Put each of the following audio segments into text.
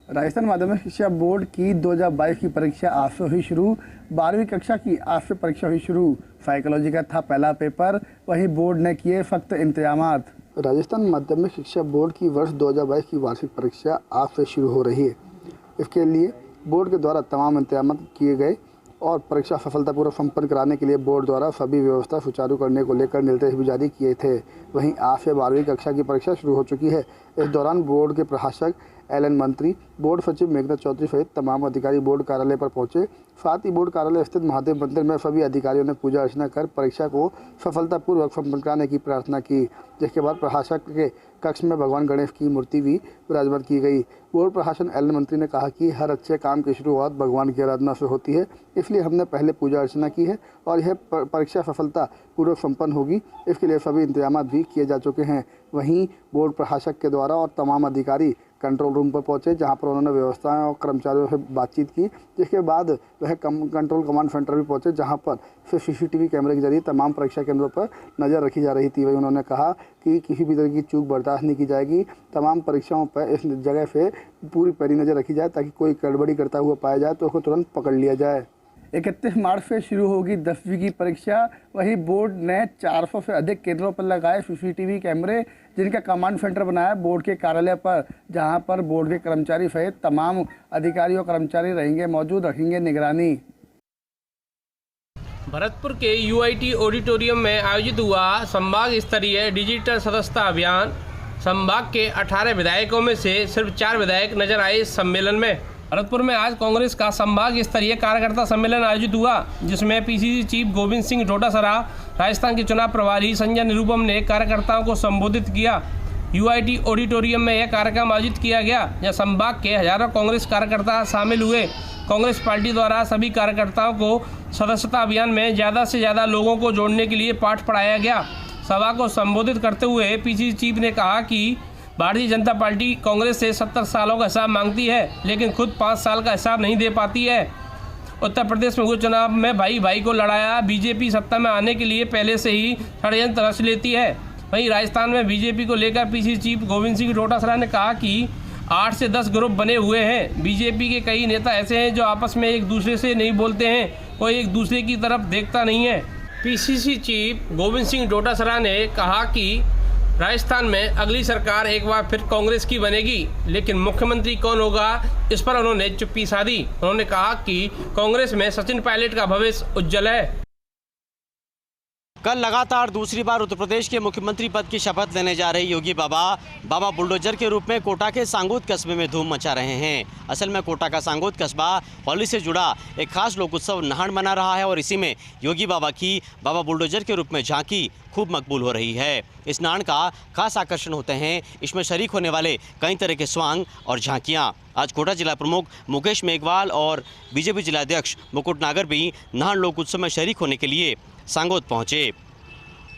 राजस्थान माध्यमिक शिक्षा बोर्ड की 2022 की परीक्षा आज से हुई शुरू। 12वीं कक्षा की आज से परीक्षा हुई शुरू। साइकोलॉजी का था पहला पेपर, वहीं बोर्ड ने किए सख्त इंतजामात। राजस्थान माध्यमिक शिक्षा बोर्ड की वर्ष 2022 की वार्षिक परीक्षा आज से शुरू हो रही है। इसके लिए बोर्ड के द्वारा तमाम इंतजाम किए गए और परीक्षा सफलतापूर्वक संपन्न कराने के लिए बोर्ड द्वारा सभी व्यवस्था सुचारू करने को लेकर निर्देश भी जारी किए थे। वहीं आज से 12वीं कक्षा की परीक्षा शुरू हो चुकी है। इस दौरान बोर्ड के प्रशासक एलएन मंत्री, बोर्ड सचिव मेघना चौधरी सहित तमाम अधिकारी बोर्ड कार्यालय पर पहुंचे। साथ ही बोर्ड कार्यालय स्थित महादेव मंदिर में सभी अधिकारियों ने पूजा अर्चना कर परीक्षा को सफलतापूर्वक संपन्न कराने की प्रार्थना की, जिसके बाद प्रशासक के कक्ष में भगवान गणेश की मूर्ति भी विराजमान की गई। बोर्ड प्रशासन एलएन मंत्री ने कहा कि हर अच्छे काम की शुरुआत भगवान की आराधना से होती है, इसलिए हमने पहले पूजा अर्चना की है और यह परीक्षा सफलतापूर्वक संपन्न होगी। इसके लिए सभी इंतजाम भी किए जा चुके हैं। वहीं बोर्ड प्रशासक के द्वारा और तमाम अधिकारी कंट्रोल रूम पर पहुंचे, जहां पर उन्होंने व्यवस्थाएं और कर्मचारियों से बातचीत की, जिसके बाद वह कंट्रोल कमांड सेंटर भी पहुंचे, जहां पर सीसीटीवी कैमरे के जरिए तमाम परीक्षा केंद्रों पर नज़र रखी जा रही थी। वहीं उन्होंने कहा कि किसी भी तरह की चूक बर्दाश्त नहीं की जाएगी। तमाम परीक्षाओं पर इस जगह से पूरी पैनी नज़र रखी जाए ताकि कोई गड़बड़ी करता हुआ पाया जाए तो उसको तुरंत पकड़ लिया जाए। 31 मार्च से शुरू होगी 10वीं की परीक्षा। वहीं बोर्ड ने 400 से अधिक केंद्रों पर लगाए सीसीटीवी कैमरे, जिनका कमांड सेंटर बनाया बोर्ड के कार्यालय पर, जहां पर बोर्ड के कर्मचारी सहित तमाम अधिकारी और कर्मचारी रहेंगे मौजूद, रखेंगे निगरानी। भरतपुर के यूआईटी ऑडिटोरियम में आयोजित हुआ संभाग स्तरीय डिजिटल सदस्यता अभियान। संभाग के 18 विधायकों में से सिर्फ 4 विधायक नजर आए इस सम्मेलन में। भरतपुर में आज कांग्रेस का संभाग स्तरीय कार्यकर्ता सम्मेलन आयोजित हुआ, जिसमें पीसीसी चीफ गोविंद सिंह डोटासरा, राजस्थान के चुनाव प्रभारी संजय निरुपम ने कार्यकर्ताओं को संबोधित किया। यूआईटी ऑडिटोरियम में यह कार्यक्रम आयोजित किया गया, जहां संभाग के हजारों कांग्रेस कार्यकर्ता शामिल हुए। कांग्रेस पार्टी द्वारा सभी कार्यकर्ताओं को सदस्यता अभियान में ज़्यादा से ज़्यादा लोगों को जोड़ने के लिए पाठ पढ़ाया गया। सभा को संबोधित करते हुए पीसीसी चीफ ने कहा कि भारतीय जनता पार्टी कांग्रेस से 70 सालों का हिसाब मांगती है, लेकिन खुद 5 साल का हिसाब नहीं दे पाती है। उत्तर प्रदेश में हुए चुनाव में भाई भाई को लड़ाया। बीजेपी सत्ता में आने के लिए पहले से ही षड्यंत्र रच लेती है। वहीं राजस्थान में बीजेपी को लेकर पीसीसी चीफ गोविंद सिंह डोटासरा ने कहा कि 8 से 10 ग्रुप बने हुए हैं। बीजेपी के कई नेता ऐसे हैं जो आपस में एक दूसरे से नहीं बोलते हैं, कोई एक दूसरे की तरफ देखता नहीं है। पीसीसी चीफ गोविंद सिंह डोटासरा ने कहा कि राजस्थान में अगली सरकार एक बार फिर कांग्रेस की बनेगी, लेकिन मुख्यमंत्री कौन होगा, इस पर उन्होंने चुप्पी साधी। उन्होंने कहा कि कांग्रेस में सचिन पायलट का भविष्य उज्जवल है। कल लगातार दूसरी बार उत्तर प्रदेश के मुख्यमंत्री पद की शपथ लेने जा रहे योगी बाबा बुलडोजर के रूप में कोटा के सांगोद कस्बे में धूम मचा रहे हैं। असल में कोटा का सांगोद कस्बा होली से जुड़ा एक खास लोक उत्सव नहान मना रहा है और इसी में योगी बाबा की बाबा बुलडोजर के रूप में झांकी खूब मकबूल हो रही है। इस नहान का खास आकर्षण होते हैं इसमें शरीक होने वाले कई तरह के स्वांग और झांकियाँ। आज कोटा जिला प्रमुख मुकेश मेघवाल और बीजेपी जिलाध्यक्ष मुकुट नागर भी नहान लोक उत्सव में शरीक होने के लिए सांगोद पहुंचे।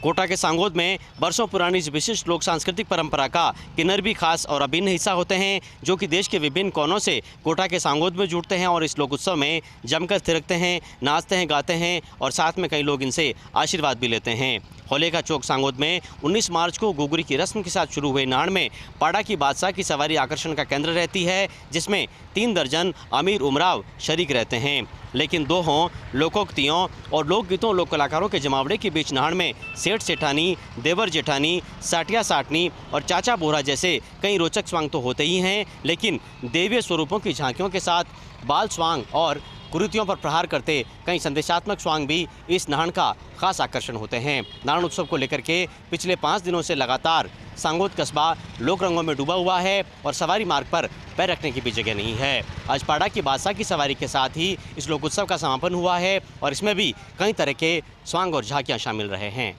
कोटा के सांगोद में बरसों पुरानी विशिष्ट लोक सांस्कृतिक परंपरा का किन्नर भी खास और अभिन्न हिस्सा होते हैं, जो कि देश के विभिन्न कोनों से कोटा के सांगोद में जुड़ते हैं और इस लोक उत्सव में जमकर थिरकते हैं, नाचते हैं, गाते हैं और साथ में कई लोग इनसे आशीर्वाद भी लेते हैं। होले का चौक सांगोद में 19 मार्च को गुगरी की रस्म के साथ शुरू हुए नाड़ में पाड़ा की बादशाह की सवारी आकर्षण का केंद्र रहती है, जिसमें 3 दर्जन अमीर उमराव शरीक रहते हैं। लेकिन दोहों, लोकोक्तियों और लोकगीतों, लोक कलाकारों के जमावड़े के बीच नाड़ में सेठ सेठानी, देवर जेठानी, साटिया साटनी और चाचा बोरा जैसे कई रोचक स्वांग तो होते ही हैं, लेकिन देवीय स्वरूपों की झांकियों के साथ बाल स्वांग और कुरीतियों पर प्रहार करते कई संदेशात्मक स्वांग भी इस नहान का खास आकर्षण होते हैं। नारायण उत्सव को लेकर के पिछले 5 दिनों से लगातार सांगोद कस्बा लोक रंगों में डूबा हुआ है और सवारी मार्ग पर पैर रखने की भी जगह नहीं है। आज पाड़ा की बादशाह की सवारी के साथ ही इस लोक उत्सव का समापन हुआ है और इसमें भी कई तरह के स्वांग और झांकियाँ शामिल रहे हैं।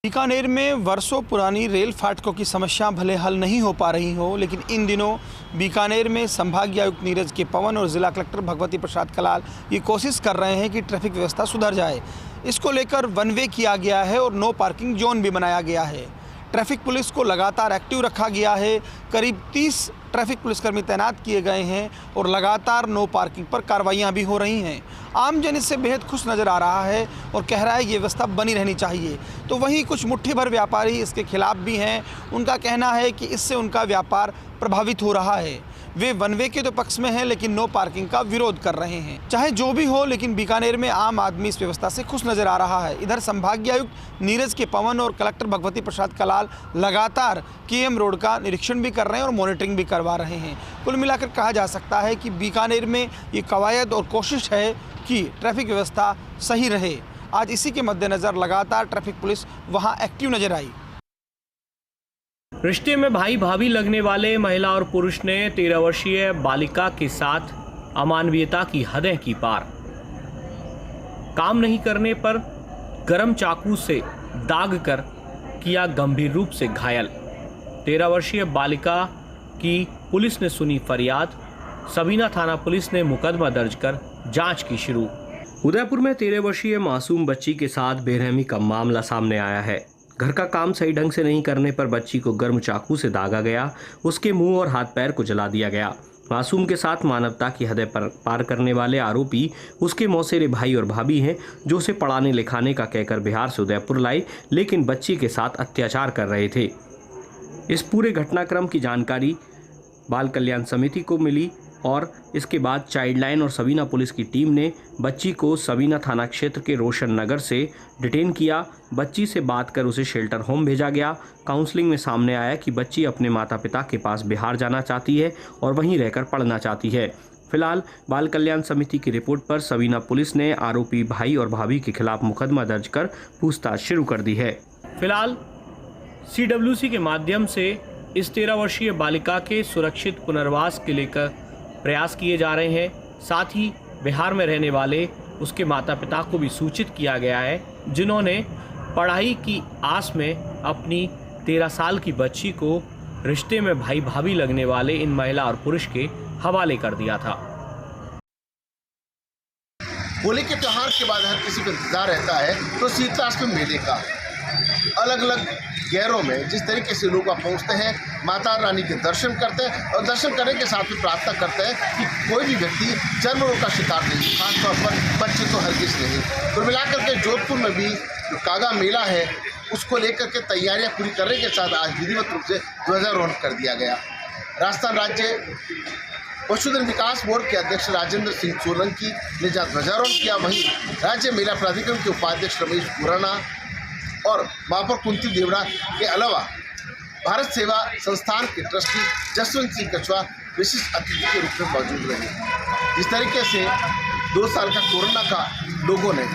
बीकानेर में वर्षों पुरानी रेल फाटकों की समस्या भले हल नहीं हो पा रही हो, लेकिन इन दिनों बीकानेर में संभागीय आयुक्त नीरज के पवन और जिला कलेक्टर भगवती प्रसाद कलाल ये कोशिश कर रहे हैं कि ट्रैफिक व्यवस्था सुधर जाए। इसको लेकर वन वे किया गया है और नो पार्किंग जोन भी बनाया गया है। ट्रैफिक पुलिस को लगातार एक्टिव रखा गया है। करीब 30 ट्रैफिक पुलिसकर्मी तैनात किए गए हैं और लगातार नो पार्किंग पर कार्रवाइयाँ भी हो रही हैं। आमजन इससे बेहद खुश नज़र आ रहा है और कह रहा है ये व्यवस्था बनी रहनी चाहिए। तो वहीं कुछ मुट्ठी भर व्यापारी इसके खिलाफ भी हैं। उनका कहना है कि इससे उनका व्यापार प्रभावित हो रहा है। वे वन वे के तो पक्ष में हैं, लेकिन नो पार्किंग का विरोध कर रहे हैं। चाहे जो भी हो, लेकिन बीकानेर में आम आदमी इस व्यवस्था से खुश नजर आ रहा है। इधर संभागीय आयुक्त नीरज के पवन और कलेक्टर भगवती प्रसाद कलाल लगातार केएम रोड का निरीक्षण भी कर रहे हैं और मॉनिटरिंग भी करवा रहे हैं। कुल मिलाकर कहा जा सकता है कि बीकानेर में ये कवायद और कोशिश है कि ट्रैफिक व्यवस्था सही रहे। आज इसी के मद्देनजर लगातार ट्रैफिक पुलिस वहां एक्टिव नजर आई। रिश्ते में भाई भाभी लगने वाले महिला और पुरुष ने 13 वर्षीय बालिका के साथ अमानवीयता की हदें की पार। काम नहीं करने पर गरम चाकू से दाग कर किया गंभीर रूप से घायल। 13 वर्षीय बालिका की पुलिस ने सुनी फरियाद। सबीना थाना पुलिस ने मुकदमा दर्ज कर जांच की शुरू। उदयपुर में 13 वर्षीय मासूम बच्ची के साथ बेरहमी का मामला सामने आया है। घर का काम सही ढंग से नहीं करने पर बच्ची को गर्म चाकू से दागा गया, उसके मुंह और हाथ पैर को जला दिया गया। मासूम के साथ मानवता की हदें पार करने वाले आरोपी उसके मौसेरे भाई और भाभी हैं, जो उसे पढ़ाने लिखाने का कहकर बिहार से उदयपुर लाए, लेकिन बच्ची के साथ अत्याचार कर रहे थे। इस पूरे घटनाक्रम की जानकारी बाल कल्याण समिति को मिली और इसके बाद चाइल्डलाइन और सबीना पुलिस की टीम ने बच्ची को सबीना थाना क्षेत्र के रोशन नगर से डिटेन किया। बच्ची से बात कर उसे शेल्टर होम भेजा गया। काउंसलिंग में सामने आया कि बच्ची अपने माता पिता के पास बिहार जाना चाहती है और वहीं रहकर पढ़ना चाहती है। फिलहाल बाल कल्याण समिति की रिपोर्ट पर सबीना पुलिस ने आरोपी भाई और भाभी के खिलाफ मुकदमा दर्ज कर पूछताछ शुरू कर दी है। फिलहाल CWC के माध्यम से इस 13 वर्षीय बालिका के सुरक्षित पुनर्वास के लेकर प्रयास किए जा रहे हैं। साथ ही बिहार में रहने वाले उसके माता पिता को भी सूचित किया गया है, जिन्होंने पढ़ाई की आस में अपनी 13 साल की बच्ची को रिश्ते में भाई भाभी लगने वाले इन महिला और पुरुष के हवाले कर दिया था। होली के त्यौहार के बाद हर किसी को इंतजार रहता है तो शीतलाष्टमी मेले का। अलग अलग गैरों में जिस तरीके से लोग पहुँचते हैं, माता रानी के दर्शन करते हैं और दर्शन करने के साथ ही प्रार्थना करते हैं कि कोई भी व्यक्ति चर्म रोग का शिकार नहीं, खासतौर पर बच्चे तो हरगिज नहीं। कुल मिलाकर के जोधपुर में भी जो कागा मेला है उसको लेकर के तैयारियां पूरी करने के साथ आज विधिवत रूप से ध्वजारोहण कर दिया गया। राजस्थान राज्य पशुधन विकास बोर्ड के अध्यक्ष राजेंद्र सिंह सोलंकी ने जहाँ ध्वजारोहण किया, वहीं राज्य मेला प्राधिकरण के उपाध्यक्ष रमेश खुराना और महापौर कुंती देवड़ा के अलावा भारत सेवा संस्थान के ट्रस्टी जसवंत सिंह कछवा विशिष्ट अतिथि के रूप में मौजूद रहे। जिस तरीके से 2 साल का कोरोना का लोगों ने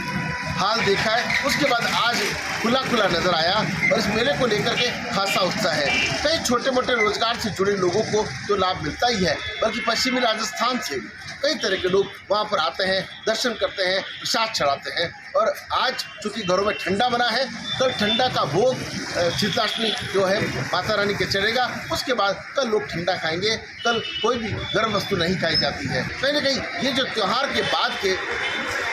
हाल देखा है, उसके बाद आज खुला नजर आया और इस मेले को लेकर के खासा उत्साह है। कई छोटे मोटे रोजगार से जुड़े लोगों को तो लाभ मिलता ही है, बल्कि पश्चिमी राजस्थान से कई तरह के लोग वहाँ पर आते हैं, दर्शन करते हैं, प्रसाद चढ़ाते हैं। और आज चूँकि घरों में ठंडा बना है, कल ठंडा का भोग शीतलाष्टमी जो है माता रानी के चढ़ेगा, उसके बाद कल लोग ठंडा खाएंगे। कल कोई भी गर्म वस्तु नहीं खाई जाती है। कहीं ना कहीं ये जो त्यौहार के बाद के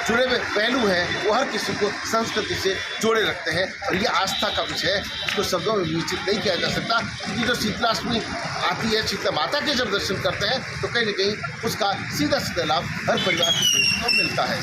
जुड़े हुए पहलू हैं वो हर किसी को संस्कृति से जोड़े रखते हैं और ये आस्था का विषय है, इसको शब्दों में विवेचित नहीं किया जा सकता। क्योंकि जो शीतलाष्टमी आती है, शीतला माता के जब दर्शन करते हैं तो कहीं ना कहीं उसका सीधा लाभ हर परिवार को मिलता है।